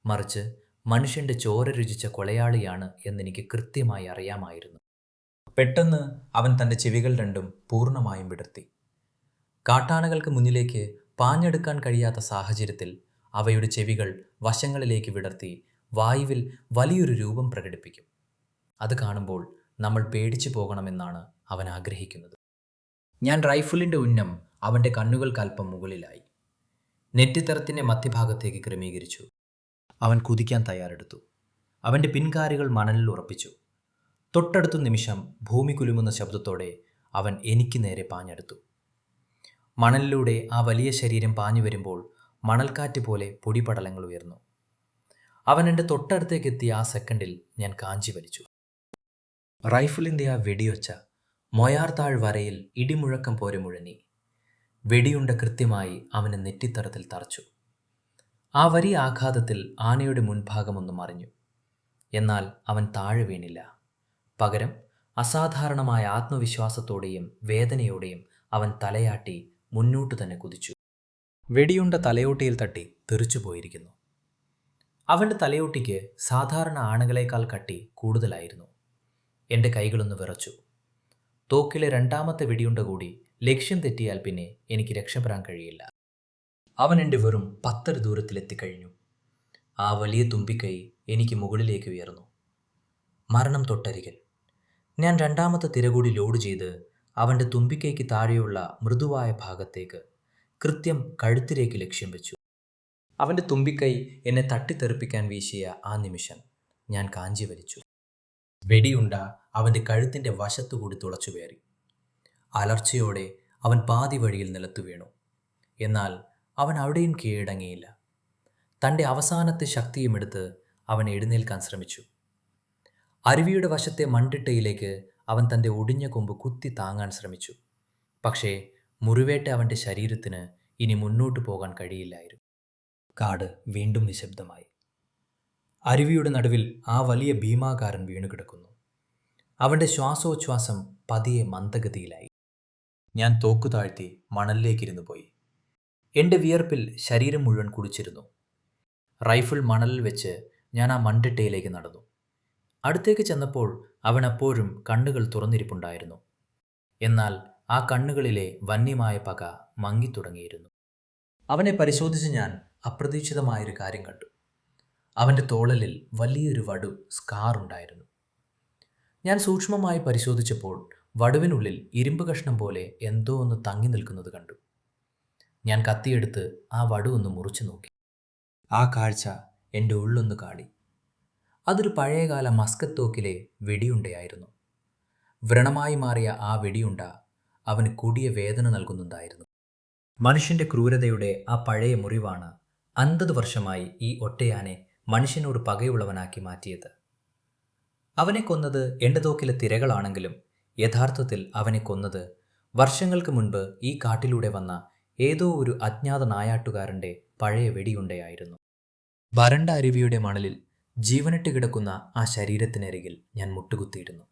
മറിച്ച് മനുഷ്യന്റെ ചോര രുചിച്ച കൊലയാളിയാണ് എന്നെനിക്ക് കൃത്യമായി അറിയാമായിരുന്നു. പെട്ടെന്ന് അവൻ തൻ്റെ ചെവികൾ രണ്ടും പൂർണ്ണമായും വിടർത്തി. കാട്ടാനകൾക്ക് മുന്നിലേക്ക് പാഞ്ഞെടുക്കാൻ കഴിയാത്ത സാഹചര്യത്തിൽ അവയുടെ ചെവികൾ വശങ്ങളിലേക്ക് വിടർത്തി വായുവിൽ വലിയൊരു രൂപം പ്രകടിപ്പിക്കും. അത് കാണുമ്പോൾ നമ്മൾ പേടിച്ചു പോകണമെന്നാണ് അവൻ ആഗ്രഹിക്കുന്നത്. ഞാൻ റൈഫിളിൻ്റെ ഉന്നം അവൻ്റെ കണ്ണുകൾക്കല്പം മുകളിലായി നെറ്റിത്തറത്തിൻ്റെ മധ്യഭാഗത്തേക്ക് ക്രമീകരിച്ചു. അവൻ കുതിക്കാൻ തയ്യാറെടുത്തു. അവൻ്റെ പിൻകാലുകൾ മണലിൽ ഉറപ്പിച്ചു. തൊട്ടടുത്ത നിമിഷം ഭൂമി കുലുങ്ങുന്ന ശബ്ദത്തോടെ അവൻ എനിക്ക് നേരെ പാഞ്ഞെടുത്തു. മണലിലൂടെ ആ വലിയ ശരീരം പാഞ്ഞു വരുമ്പോൾ മണൽക്കാറ്റ് പോലെ പൊടിപടലങ്ങൾ ഉയർന്നു. അവൻ എൻ്റെ തൊട്ടടുത്തേക്കെത്തിയ ആ സെക്കൻഡിൽ ഞാൻ കാഞ്ചി വലിച്ചു. റൈഫിളിൻ്റെ ആ വെടിയൊച്ച മൊയാർത്താഴ് വരയിൽ ഇടിമുഴക്കം പോലെ മുഴങ്ങി. വെടിയുണ്ട കൃത്യമായി അവന് നെറ്റിത്തറത്തിൽ തറച്ചു. ആ വലിയ ആഘാതത്തിൽ ആനയുടെ മുൻഭാഗമൊന്നും മറിഞ്ഞു. എന്നാൽ അവൻ താഴെ വീണില്ല. പകരം അസാധാരണമായ ആത്മവിശ്വാസത്തോടെയും വേദനയോടെയും അവൻ തലയാട്ടി മുന്നോട്ട് തന്നെ കുതിച്ചു. വെടിയുണ്ട തലയോട്ടിയിൽ തട്ടി തെറിച്ചുപോയിരിക്കുന്നു. അവൻ്റെ തലയോട്ടിക്ക് സാധാരണ ആണകളേക്കാൾ കട്ടി കൂടുതലായിരുന്നു. എൻ്റെ കൈകളൊന്ന് വിറച്ചു. തോക്കിലെ രണ്ടാമത്തെ വെടിയുണ്ട കൂടി ലക്ഷ്യം തെറ്റിയാൽ പിന്നെ എനിക്ക് രക്ഷപ്പെടാൻ കഴിയില്ല. അവൻ എൻ്റെ വെറും 10 അടി ദൂരത്തിലെത്തിക്കഴിഞ്ഞു. ആ വലിയ തുമ്പിക്കൈ എനിക്ക് മുകളിലേക്ക് ഉയർന്നു. മരണം തൊട്ടരികിൽ. ഞാൻ രണ്ടാമത്തെ തിര കൂടി ലോഡ് ചെയ്ത് അവൻ്റെ തുമ്പിക്കൈക്ക് താഴെയുള്ള മൃദുവായ ഭാഗത്തേക്ക് കൃത്യം കഴുത്തിലേക്ക് ലക്ഷ്യം വെച്ചു. അവൻ്റെ തുമ്പിക്കൈ എന്നെ തട്ടിത്തെറിപ്പിക്കാൻ വീശിയ ആ നിമിഷം ഞാൻ കാഞ്ചി വലിച്ചു. വെടിയുണ്ട അവൻ്റെ കഴുത്തിൻ്റെ വശത്തുകൂടി തുളച്ചുകയറി. അലർച്ചയോടെ അവൻ പാതി വഴിയിൽ നിലത്തു വീണു. എന്നാൽ അവൻ അവിടെയും കീഴടങ്ങിയില്ല. തൻ്റെ അവസാനത്തെ ശക്തിയുമെടുത്ത് അവൻ എഴുന്നേൽക്കാൻ ശ്രമിച്ചു. അരുവിയുടെ വശത്തെ മൺതിട്ടയിലേക്ക് അവൻ തൻ്റെ ഒടിഞ്ഞ കൊമ്പ് കുത്തി താങ്ങാൻ ശ്രമിച്ചു. പക്ഷേ മുറിവേറ്റ അവൻ്റെ ശരീരത്തിന് ഇനി മുന്നോട്ടു പോകാൻ കഴിയില്ലായിരുന്നു. കാട് വീണ്ടും നിശബ്ദമായി. അരുവിയുടെ നടുവിൽ ആ വലിയ ഭീമാകാരൻ വീണുകിടക്കുന്നു. അവൻ്റെ ശ്വാസോച്ഛ്വാസം പതിയെ മന്ദഗതിയിലായി. ഞാൻ തോക്കു താഴ്ത്തി മണലിലേക്കിരുന്നു പോയി. എൻ്റെ വിയർപ്പിൽ ശരീരം മുഴുവൻ കുടിച്ചിരുന്നു. റൈഫിൾ മണലിൽ വെച്ച് ഞാൻ ആ മൺതിട്ടയിലേക്ക് നടന്നു. അടുത്തേക്ക് ചെന്നപ്പോൾ അവൻ അപ്പോഴും കണ്ണുകൾ തുറന്നിരിപ്പുണ്ടായിരുന്നു. എന്നാൽ ആ കണ്ണുകളിലെ വന്യമായ പക മങ്ങിത്തുടങ്ങിയിരുന്നു. അവനെ പരിശോധിച്ച് ഞാൻ അപ്രതീക്ഷിതമായൊരു കാര്യം കണ്ടു. അവൻ്റെ തോളലിൽ വലിയൊരു വടു സ്കാർ ഉണ്ടായിരുന്നു. ഞാൻ സൂക്ഷ്മമായി പരിശോധിച്ചപ്പോൾ വടുവിനുള്ളിൽ ഇരുമ്പ് കഷ്ണം പോലെ എന്തോ ഒന്ന് തങ്ങി നിൽക്കുന്നത് കണ്ടു. ഞാൻ കത്തിയെടുത്ത് ആ വടു ഒന്ന് മുറിച്ചു നോക്കി. ആ കാഴ്ച എൻ്റെ ഉള്ളൊന്ന് കാടി. അതൊരു പഴയകാല മസ്കറ്റ് തോക്കിലെ വെടിയുണ്ടയായിരുന്നു. വ്രണമായി മാറിയ ആ വെടിയുണ്ട അവന് കൊടിയ വേദന നൽകുന്നുണ്ടായിരുന്നു. മനുഷ്യൻ്റെ ക്രൂരതയുടെ ആ പഴയ മുറിവാണ് 50 വർഷമായി ഈ ഒറ്റയാനെ മനുഷ്യനോട് പകയുള്ളവനാക്കി മാറ്റിയത്. അവനെ കൊന്നത് എൻ്റെ തോക്കിലെ തിരകളാണെങ്കിലും യഥാർത്ഥത്തിൽ അവനെ കൊന്നത് വർഷങ്ങൾക്ക് മുൻപ് ഈ കാട്ടിലൂടെ വന്ന ഏതോ ഒരു അജ്ഞാത നായാട്ടുകാരൻ്റെ പഴയ വെടിയുണ്ടയായിരുന്നു. വരണ്ട അരുവിയുടെ മണലിൽ ജീവനിട്ട് കിടക്കുന്ന ആ ശരീരത്തിനരികിൽ ഞാൻ മുട്ടുകുത്തിയിരുന്നു.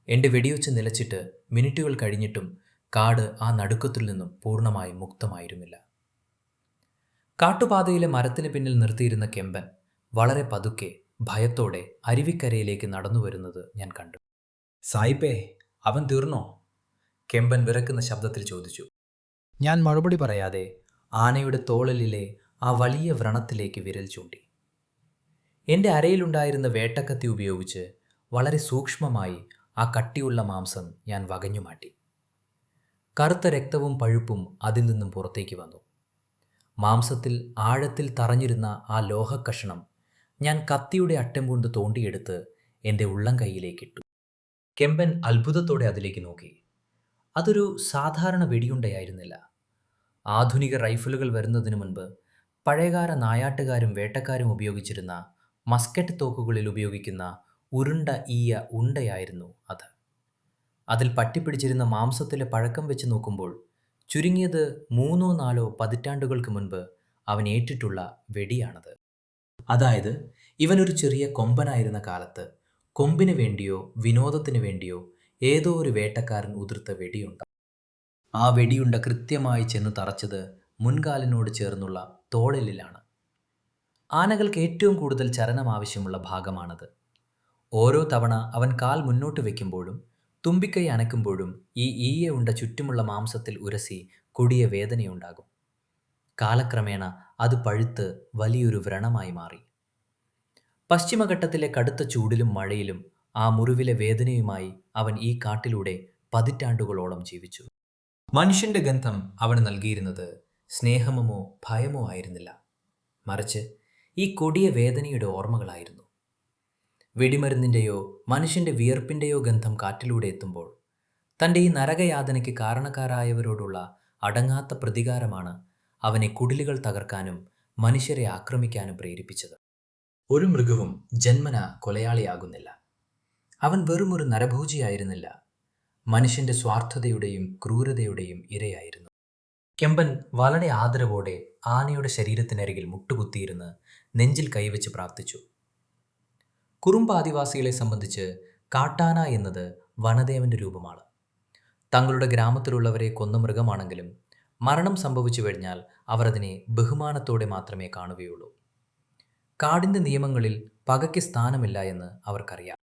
എൻ്റെ വെടിയൊച്ച നിലച്ചിട്ട് മിനിറ്റുകൾ കഴിഞ്ഞിട്ടും കാട് ആ നടുക്കത്തിൽ നിന്നും പൂർണ്ണമായും മുക്തമായിരുന്നില്ല. കാട്ടുപാതയിലെ മരത്തിന് പിന്നിൽ നിർത്തിയിരുന്ന കെമ്പൻ വളരെ പതുക്കെ ഭയത്തോടെ അരുവിക്കരയിലേക്ക് നടന്നു വരുന്നത് ഞാൻ കണ്ടു. സായിപ്പേ, അവൻ തീർന്നോ? കെമ്പൻ വിറക്കുന്ന ശബ്ദത്തിൽ ചോദിച്ചു. ഞാൻ മറുപടി പറയാതെ ആനയുടെ തോളലിലെ ആ വലിയ വ്രണത്തിലേക്ക് വിരൽ ചൂണ്ടി. എൻ്റെ അരയിലുണ്ടായിരുന്ന വേട്ടക്കത്തി ഉപയോഗിച്ച് വളരെ സൂക്ഷ്മമായി ആ കട്ടിയുള്ള മാംസം ഞാൻ വകഞ്ഞു മാറ്റി. കറുത്ത രക്തവും പഴുപ്പും അതിൽ നിന്നും പുറത്തേക്ക് വന്നു. മാംസത്തിൽ ആഴത്തിൽ തറഞ്ഞിരുന്ന ആ ലോഹക്കഷണം ഞാൻ കത്തിയുടെ അറ്റം കൊണ്ട് തോണ്ടിയെടുത്ത് എൻ്റെ ഉള്ളം കൈയിലേക്കിട്ടു. കെമ്പൻ അത്ഭുതത്തോടെ അതിലേക്ക് നോക്കി. അതൊരു സാധാരണ വെടിയുണ്ടയായിരുന്നില്ല. ആധുനിക റൈഫിളുകൾ വരുന്നതിനു മുൻപ് പഴയകാല നായാട്ടുകാരും വേട്ടക്കാരും ഉപയോഗിച്ചിരുന്ന മസ്കറ്റ് തോക്കുകളിൽ ഉപയോഗിക്കുന്ന ഉരുണ്ട ഈയ ഉണ്ടയായിരുന്നു അത്. അതിൽ പറ്റിപ്പിടിച്ചിരുന്ന മാംസത്തിലെ പഴക്കം വെച്ച് നോക്കുമ്പോൾ ചുരുങ്ങിയത് 3-4 പതിറ്റാണ്ടുകൾക്ക് മുൻപ് അവൻ ഏറ്റിട്ടുള്ള വെടിയാണത്. അതായത് ഇവനൊരു ചെറിയ കൊമ്പനായിരുന്ന കാലത്ത് കൊമ്പിന് വേണ്ടിയോ വിനോദത്തിന് വേണ്ടിയോ ഏതോ ഒരു വേട്ടക്കാരൻ ഉതിർത്ത വെടിയുണ്ട. ആ വെടിയുണ്ട കൃത്യമായി ചെന്ന് തറച്ചത് മുൻകാലിനോട് ചേർന്നുള്ള തോളെല്ലിലാണ്. ആനകൾക്ക് ഏറ്റവും കൂടുതൽ ചലനം ആവശ്യമുള്ള ഭാഗമാണത്. ഓരോ തവണ അവൻ കാൽ മുന്നോട്ട് വയ്ക്കുമ്പോഴും തുമ്പിക്കൈ അനക്കുമ്പോഴും ഈ ഈയ ഉണ്ട ചുറ്റുമുള്ള മാംസത്തിൽ ഉരസി കൊടിയ വേദനയുണ്ടാകും. കാലക്രമേണ അത് പഴുത്ത് വലിയൊരു വ്രണമായി മാറി. പശ്ചിമഘട്ടത്തിലെ കടുത്ത ചൂടിലും മഴയിലും ആ മുറിവിലെ വേദനയുമായി അവൻ ഈ കാട്ടിലൂടെ പതിറ്റാണ്ടുകളോളം ജീവിച്ചു. മനുഷ്യന്റെ ഗന്ധം അവന് നൽകിയിരുന്നത് സ്നേഹമോ ഭയമോ ആയിരുന്നില്ല, മറിച്ച് ഈ കൊടിയ വേദനയുടെ ഓർമ്മകളായിരുന്നു. വെടിമരുന്നിൻ്റെയോ മനുഷ്യന്റെ വിയർപ്പിൻ്റെയോ ഗന്ധം കാറ്റിലൂടെ എത്തുമ്പോൾ തൻ്റെ ഈ നരകയാതനയ്ക്ക് കാരണക്കാരായവരോടുള്ള അടങ്ങാത്ത പ്രതികാരമാണ് അവനെ കുടിലുകൾ തകർക്കാനും മനുഷ്യരെ ആക്രമിക്കാനും പ്രേരിപ്പിച്ചത്. ഒരു മൃഗവും ജന്മന കൊലയാളിയാകുന്നില്ല. അവൻ വെറുമൊരു നരഭോജിയായിരുന്നില്ല, മനുഷ്യന്റെ സ്വാർത്ഥതയുടെയും ക്രൂരതയുടെയും ഇരയായിരുന്നു. കെമ്പൻ വളരെ ആദരവോടെ ആനയുടെ ശരീരത്തിനരികിൽ മുട്ടുകുത്തിയിരുന്ന് നെഞ്ചിൽ കൈവച്ച് പ്രാർത്ഥിച്ചു. കുറുമ്പ് ആദിവാസികളെ സംബന്ധിച്ച് കാട്ടാന എന്നത് വനദേവന്റെ രൂപമാണ്. തങ്ങളുടെ ഗ്രാമത്തിലുള്ളവരെ കൊന്ന മൃഗമാണെങ്കിലും മരണം സംഭവിച്ചു കഴിഞ്ഞാൽ അവർ അതിനെ ബഹുമാനത്തോടെ മാത്രമേ കാണുകയുള്ളൂ. കാടിൻ്റെ നിയമങ്ങളിൽ പകയ്ക്ക് സ്ഥാനമില്ല എന്ന് അവർക്കറിയാം.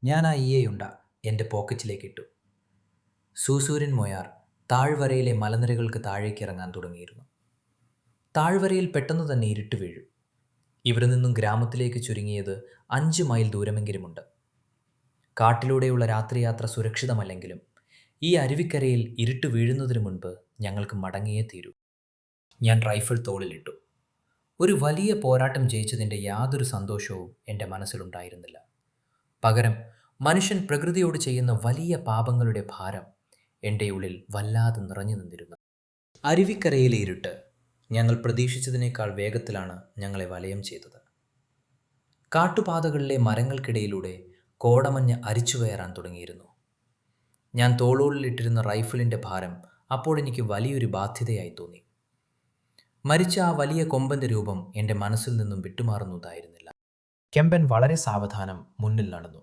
ഞാൻ ആ ഈയയുണ്ട എൻ്റെ പോക്കറ്റിലേക്കിട്ടു. സൂസൂരൻ മൊയാർ താഴ്വരയിലെ മലനിരകൾക്ക് താഴേക്ക് ഇറങ്ങാൻ തുടങ്ങിയിരുന്നു. താഴ്വരയിൽ പെട്ടെന്ന് തന്നെ ഇരുട്ട് വീഴും. ഇവിടെ നിന്നും ഗ്രാമത്തിലേക്ക് ചുരുങ്ങിയത് 5 മൈൽ ദൂരമെങ്കിലുമുണ്ട്. കാട്ടിലൂടെയുള്ള രാത്രിയാത്ര സുരക്ഷിതമല്ലെങ്കിലും ഈ അരുവിക്കരയിൽ ഇരുട്ട് വീഴുന്നതിനു മുൻപ് ഞങ്ങൾക്ക് മടങ്ങിയേ തീരൂ. ഞാൻ റൈഫിൾ തോളിലിട്ടു. ഒരു വലിയ പോരാട്ടം ജയിച്ചതിൻ്റെ യാതൊരു സന്തോഷവും എൻ്റെ മനസ്സിലുണ്ടായിരുന്നില്ല. പകരം മനുഷ്യൻ പ്രകൃതിയോട് ചെയ്യുന്ന വലിയ പാപങ്ങളുടെ ഭാരം എൻ്റെ ഉള്ളിൽ വല്ലാതെ നിറഞ്ഞു നിന്നിരുന്നു. അരുവിക്കരയിലെ ഇരുട്ട് ഞങ്ങൾ പ്രതീക്ഷിച്ചതിനേക്കാൾ വേഗത്തിലാണ് ഞങ്ങളെ വലയം ചെയ്തത്. കാട്ടുപാതകളിലെ മരങ്ങൾക്കിടയിലൂടെ കോടമഞ്ഞ് അരിച്ചുകയറാൻ തുടങ്ങിയിരുന്നു. ഞാൻ തോളോളിലിട്ടിരുന്ന റൈഫിളിൻ്റെ ഭാരം അപ്പോൾ എനിക്ക് വലിയൊരു ബാധ്യതയായി തോന്നി. മരിച്ച ആ വലിയ കൊമ്പൻ്റെ രൂപം എൻ്റെ മനസ്സിൽ നിന്നും വിട്ടുമാറുന്നതായിരുന്നില്ല. കെമ്പൻ വളരെ സാവധാനം മുന്നിൽ നടന്നു.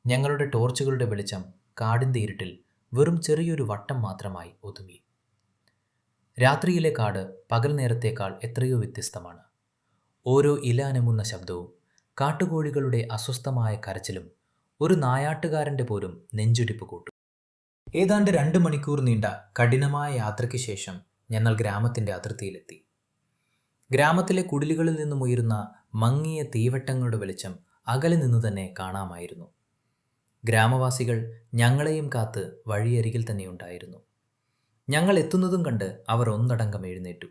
ഞങ്ങളുടെ ടോർച്ചുകളുടെ വെളിച്ചം കാടിൻ്റെ ഇരുട്ടിൽ വെറും ചെറിയൊരു വട്ടം മാത്രമായി ഒതുങ്ങി. രാത്രിയിലെ കാട് പകൽ നേരത്തേക്കാൾ എത്രയോ വ്യത്യസ്തമാണ്. ഓരോ ഇല അനങ്ങുന്ന ശബ്ദവും കാട്ടുകോഴികളുടെ അസ്വസ്ഥമായ കരച്ചിലും ഒരു നായാട്ടുകാരൻ്റെ പോലും നെഞ്ചിടിപ്പ് കൂട്ടും. ഏതാണ്ട് 2 മണിക്കൂർ നീണ്ട കഠിനമായ യാത്രയ്ക്ക് ശേഷം ഞങ്ങൾ ഗ്രാമത്തിൻ്റെ അതിർത്തിയിലെത്തി. ഗ്രാമത്തിലെ കുടിലുകളിൽ നിന്നും ഉയരുന്ന മങ്ങിയ തീവട്ടങ്ങളുടെ വെളിച്ചം അകലെ നിന്ന് തന്നെ കാണാമായിരുന്നു. ഗ്രാമവാസികൾ ഞങ്ങളെയും കാത്ത് വഴിയരികിൽ തന്നെയുണ്ടായിരുന്നു. ഞങ്ങൾ എത്തുന്നതും കണ്ട് അവർ ഒന്നടങ്കം എഴുന്നേറ്റു.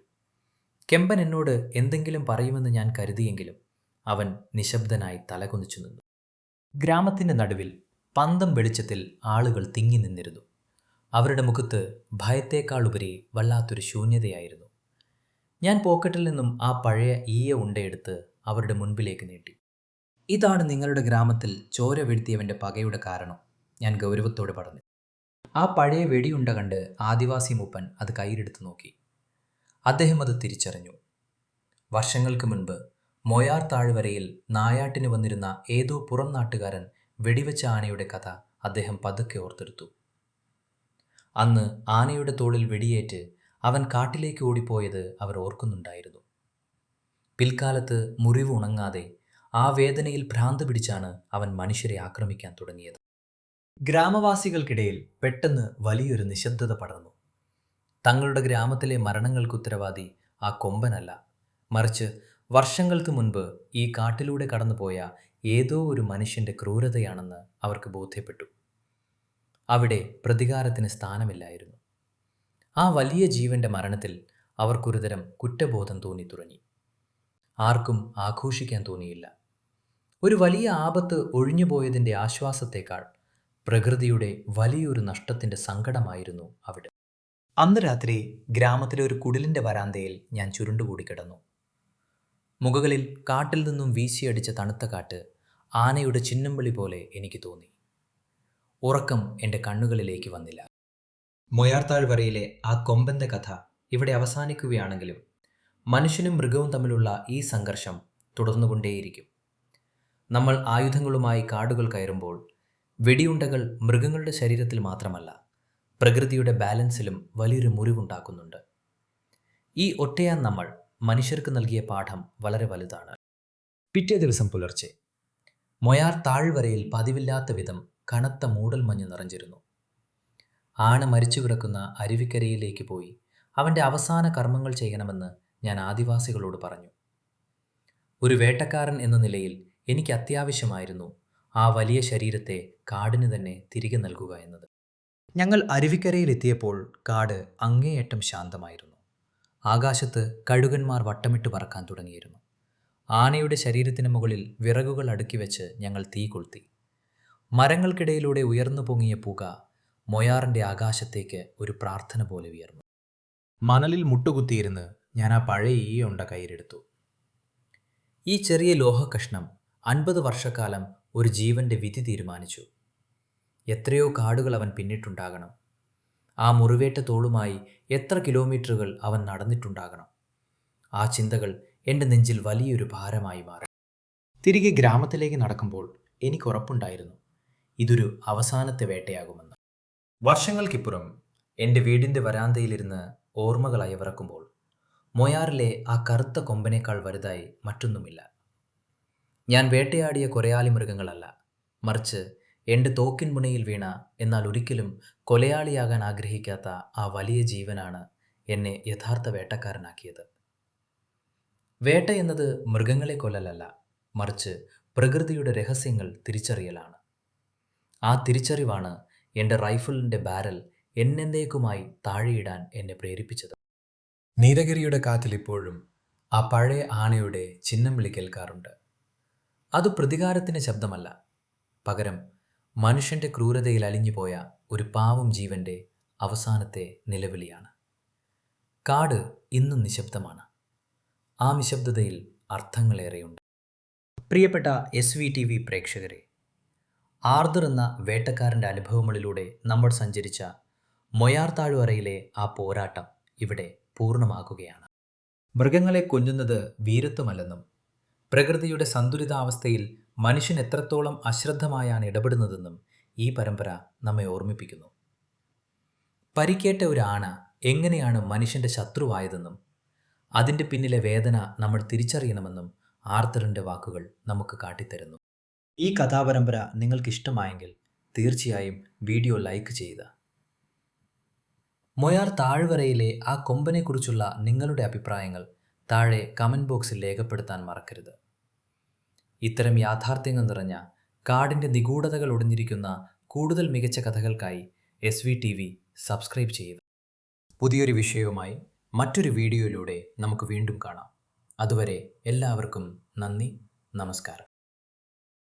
കെമ്പൻ എന്നോട് എന്തെങ്കിലും പറയുമെന്ന് ഞാൻ കരുതിയെങ്കിലും അവൻ നിശബ്ദനായി തലകുനിച്ചു നിന്നു. ഗ്രാമത്തിൻ്റെ നടുവിൽ പന്തം വെളിച്ചത്തിൽ ആളുകൾ തിങ്ങി നിന്നിരുന്നു. അവരുടെ മുഖത്ത് ഭയത്തേക്കാളുപരി വല്ലാത്തൊരു ശൂന്യതയായിരുന്നു. ഞാൻ പോക്കറ്റിൽ നിന്നും ആ പഴയ ഈയ ഉണ്ടയെടുത്ത് അവരുടെ മുൻപിലേക്ക് നീട്ടി. ഇതാണ് നിങ്ങളുടെ ഗ്രാമത്തിൽ ചോര വീഴ്ത്തിയവൻ്റെ പകയുടെ കാരണം, ഞാൻ ഗൗരവത്തോടെ പറഞ്ഞു. ആ പഴയ വെടിയുണ്ട കണ്ട് ആദിവാസി മൂപ്പൻ അത് കയ്യിലെടുത്ത് നോക്കി. അദ്ദേഹം അത് തിരിച്ചറിഞ്ഞു. വർഷങ്ങൾക്ക് മുൻപ് മൊയാർ താഴ്വരയിൽ നായാട്ടിന് വന്നിരുന്ന ഏതോ പുറം നാട്ടുകാരൻ വെടിവെച്ച ആനയുടെ കഥ അദ്ദേഹം പതുക്കെ ഓർത്തെടുത്തു. അന്ന് ആനയുടെ തോളിൽ വെടിയേറ്റ് അവൻ കാട്ടിലേക്ക് ഓടിപ്പോയത് അവർ ഓർക്കുന്നുണ്ടായിരുന്നു. പിൽക്കാലത്ത് മുറിവ് ഉണങ്ങാതെ ആ വേദനയിൽ ഭ്രാന്ത് പിടിച്ചാണ് അവൻ മനുഷ്യരെ ആക്രമിക്കാൻ തുടങ്ങിയത്. ഗ്രാമവാസികൾക്കിടയിൽ പെട്ടെന്ന് വലിയൊരു നിശബ്ദത പടർന്നു. തങ്ങളുടെ ഗ്രാമത്തിലെ മരണങ്ങൾക്ക് ഉത്തരവാദി ആ കൊമ്പനല്ല, മറിച്ച് വർഷങ്ങൾക്ക് മുൻപ് ഈ കാട്ടിലൂടെ കടന്നുപോയ ഏതോ ഒരു മനുഷ്യൻ്റെ ക്രൂരതയാണെന്ന് അവർക്ക് ബോധ്യപ്പെട്ടു. അവിടെ പ്രതികാരത്തിന് സ്ഥാനമില്ലായിരുന്നു. ആ വലിയ ജീവൻ്റെ മരണത്തിൽ അവർക്കൊരുതരം കുറ്റബോധം തോന്നി തുടങ്ങി. ആർക്കും ആഘോഷിക്കാൻ തോന്നിയില്ല. ഒരു വലിയ ആപത്ത് ഒഴിഞ്ഞുപോയതിൻ്റെ ആശ്വാസത്തേക്കാൾ പ്രകൃതിയുടെ വലിയൊരു നഷ്ടത്തിൻ്റെ സങ്കടമായിരുന്നു അവിടെ. അന്ന് രാത്രി ഗ്രാമത്തിലെ ഒരു കുടിലിൻ്റെ വരാന്തയിൽ ഞാൻ ചുരുണ്ടുകൂടി കിടന്നു. മുകളിൽ കാട്ടിൽ നിന്നും വീശിയടിച്ച തണുത്ത കാറ്റ് ആനയുടെ ചിന്നംവിളി പോലെ എനിക്ക് തോന്നി. ഉറക്കം എൻ്റെ കണ്ണുകളിലേക്ക് വന്നില്ല. മൊയാർ താഴ്വരയിലെ ആ കൊമ്പൻ്റെ കഥ ഇവിടെ അവസാനിക്കുകയാണെങ്കിലും മനുഷ്യനും മൃഗവും തമ്മിലുള്ള ഈ സംഘർഷം തുടർന്നുകൊണ്ടേയിരിക്കും. നമ്മൾ ആയുധങ്ങളുമായി കാടുകൾ കയറുമ്പോൾ വെടിയുണ്ടകൾ മൃഗങ്ങളുടെ ശരീരത്തിൽ മാത്രമല്ല, പ്രകൃതിയുടെ ബാലൻസിലും വലിയൊരു മുറിവുണ്ടാക്കുന്നുണ്ട്. ഈ ഒറ്റയാൻ നമ്മൾ മനുഷ്യർക്ക് നൽകിയ പാഠം വളരെ വലുതാണ്. പിറ്റേ ദിവസം പുലർച്ചെ മൊയാർ താഴ്വരയിൽ പതിവില്ലാത്ത വിധം കനത്ത മൂടൽമഞ്ഞ് നിറഞ്ഞിരുന്നു. ആന മരിച്ചു കിടക്കുന്ന അരുവിക്കരയിലേക്ക് പോയി അവൻ്റെ അവസാന കർമ്മങ്ങൾ ചെയ്യണമെന്ന് ഞാൻ ആദിവാസികളോട് പറഞ്ഞു. ഒരു വേട്ടക്കാരൻ എന്ന നിലയിൽ എനിക്ക് അത്യാവശ്യമായിരുന്നു ആ വലിയ ശരീരത്തെ കാടിന് തന്നെ തിരികെ നൽകുക എന്നത്. ഞങ്ങൾ അരുവിക്കരയിലെത്തിയപ്പോൾ കാട് അങ്ങേയറ്റം ശാന്തമായിരുന്നു. ആകാശത്ത് കഴുകന്മാർ വട്ടമിട്ട് പറക്കാൻ തുടങ്ങിയിരുന്നു. ആനയുടെ ശരീരത്തിന് മുകളിൽ വിറകുകൾ അടുക്കി വെച്ച് ഞങ്ങൾ തീ കൊളുത്തി. മരങ്ങൾക്കിടയിലൂടെ ഉയർന്നു പൊങ്ങിയ പുക മൊയാറിൻ്റെ ആകാശത്തേക്ക് ഒരു പ്രാർത്ഥന പോലെ ഉയർന്നു. മണലിൽ മുട്ടുകുത്തിയിരുന്ന് ഞാൻ ആ പഴയ ഉണ്ട കയ്യിലെടുത്തു. ഈ ചെറിയ ലോഹകഷ്ണം 50 വർഷക്കാലം ഒരു ജീവൻ്റെ വിധി തീരുമാനിച്ചു. എത്രയോ കാടുകൾ അവൻ പിന്നിട്ടുണ്ടാകണം. ആ മുറിവേറ്റ തോളുമായി എത്ര കിലോമീറ്ററുകൾ അവൻ നടന്നിട്ടുണ്ടാകണം. ആ ചിന്തകൾ എൻ്റെ നെഞ്ചിൽ വലിയൊരു ഭാരമായി മാറി. തിരികെ ഗ്രാമത്തിലേക്ക് നടക്കുമ്പോൾ എനിക്കുറപ്പുണ്ടായിരുന്നു ഇതൊരു അവസാനത്തെ വേട്ടയാകുമെന്ന്. വർഷങ്ങൾക്കിപ്പുറം എൻ്റെ വീടിൻ്റെ വരാന്തയിലിരുന്ന് ഓർമ്മകൾ അയവിറക്കുമ്പോൾ മൊയാറിലെ ആ കറുത്ത കൊമ്പനേക്കാൾ വലുതായി മറ്റൊന്നുമില്ല. ഞാൻ വേട്ടയാടിയ കൊലയാളി മൃഗങ്ങളല്ല, മറിച്ച് എൻ്റെ തോക്കിൻ മുനയിൽ വീണ എന്നാൽ ഒരിക്കലും കൊലയാളിയാകാൻ ആഗ്രഹിക്കാത്ത ആ വലിയ ജീവനാണ് എന്നെ യഥാർത്ഥ വേട്ടക്കാരനാക്കിയത്. വേട്ട എന്നത് മൃഗങ്ങളെ കൊല്ലലല്ല, മറിച്ച് പ്രകൃതിയുടെ രഹസ്യങ്ങൾ തിരിച്ചറിയലാണ്. ആ തിരിച്ചറിവാണ് എൻ്റെ റൈഫിളിൻ്റെ ബാരൽ എന്നേക്കുമായി താഴെയിടാൻ എന്നെ പ്രേരിപ്പിച്ചത്. നീലഗിരിയുടെ കാറ്റിൽ ഇപ്പോഴും ആ പഴയ ആനയുടെ ചിഹ്നം വിളി കേൾക്കാറുണ്ട്. അത് പ്രതികാരത്തിൻ്റെ ശബ്ദമല്ല, പകരം മനുഷ്യൻ്റെ ക്രൂരതയിൽ അലിഞ്ഞുപോയ ഒരു പാവം ജീവൻ്റെ അവസാനത്തെ നിലവിളിയാണ്. കാട് ഇന്നും നിശബ്ദമാണ്. ആ നിശബ്ദതയിൽ അർത്ഥങ്ങളേറെയുണ്ട്. പ്രിയപ്പെട്ട SVTV പ്രേക്ഷകരെ, ആർതർ എന്ന വേട്ടക്കാരൻ്റെ അനുഭവങ്ങളിലൂടെ നമ്മൾ സഞ്ചരിച്ച മൊയാർ താഴ്വരയിലെ ആ പോരാട്ടം ഇവിടെ പൂർണ്ണമാകുകയാണ്. മൃഗങ്ങളെ കൊല്ലുന്നത് വീരത്വമല്ലെന്നും പ്രകൃതിയുടെ സന്തുലിതാവസ്ഥയിൽ മനുഷ്യൻ എത്രത്തോളം അശ്രദ്ധമായാണ് ഇടപെടുന്നതെന്നും ഈ പരമ്പര നമ്മെ ഓർമ്മിപ്പിക്കുന്നു. പരിക്കേറ്റ ഒരു ആന എങ്ങനെയാണ് മനുഷ്യൻ്റെ ശത്രുവായതെന്നും അതിൻ്റെ പിന്നിലെ വേദന നമ്മൾ തിരിച്ചറിയണമെന്നും ആർതറിൻ്റെ വാക്കുകൾ നമുക്ക് കാട്ടിത്തരുന്നു. ഈ കഥാപരമ്പര നിങ്ങൾക്കിഷ്ടമായെങ്കിൽ തീർച്ചയായും വീഡിയോ ലൈക്ക് ചെയ്യുക. മൊയാർ താഴ്വരയിലെ ആ കൊമ്പനെക്കുറിച്ചുള്ള നിങ്ങളുടെ അഭിപ്രായങ്ങൾ താഴെ കമൻറ്റ് ബോക്സിൽ രേഖപ്പെടുത്താൻ മറക്കരുത്. ഇത്തരം യാഥാർത്ഥ്യങ്ങൾ നിറഞ്ഞ കാടിൻ്റെ നിഗൂഢതകൾ ഒളിഞ്ഞിരിക്കുന്ന കൂടുതൽ മികച്ച കഥകൾക്കായി SVTV സബ്സ്ക്രൈബ് ചെയ്യുക. പുതിയൊരു വിഷയവുമായി മറ്റൊരു വീഡിയോയിലൂടെ നമുക്ക് വീണ്ടും കാണാം. അതുവരെ എല്ലാവർക്കും നന്ദി, നമസ്കാരം.